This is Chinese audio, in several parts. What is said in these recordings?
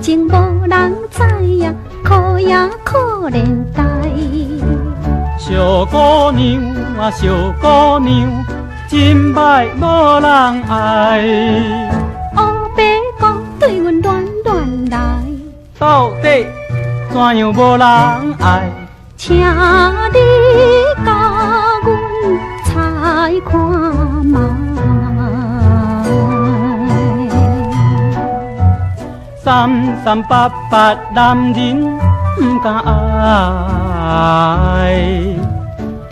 情无人知呀，可也可怜呆。小姑娘啊，小姑娘，真歹无人爱。黑白讲对阮乱乱来，到底怎样无人爱？请你教阮猜看卖。三三八八男人不敢爱，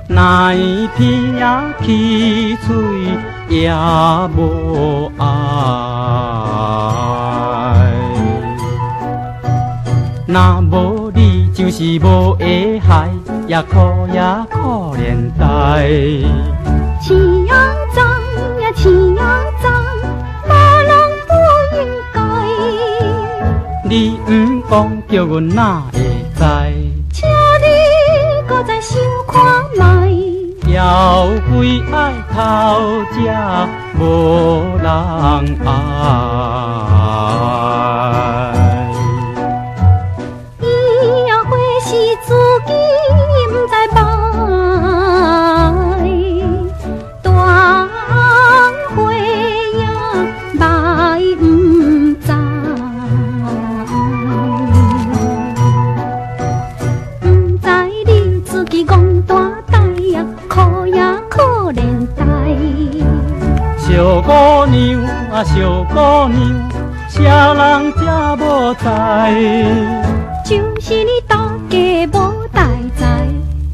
哪一天呀起嘴也无爱。若无你就是无会害，也可怜呆。青呀脏呀青呀脏，无人不应该。你不讲，叫阮哪会知？请你搁再想看卖。要归爱头吃，无人爱。伊也会是自己不知摆，大伙也摆不知。不知你自己戆大呆呀，可也可怜呆。小姑娘啊，小姑娘，啥人才无知？就是你大家无代志，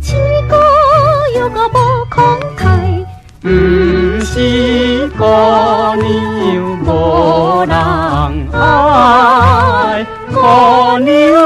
试过又搁无慷慨。不是姑娘无人爱，姑娘。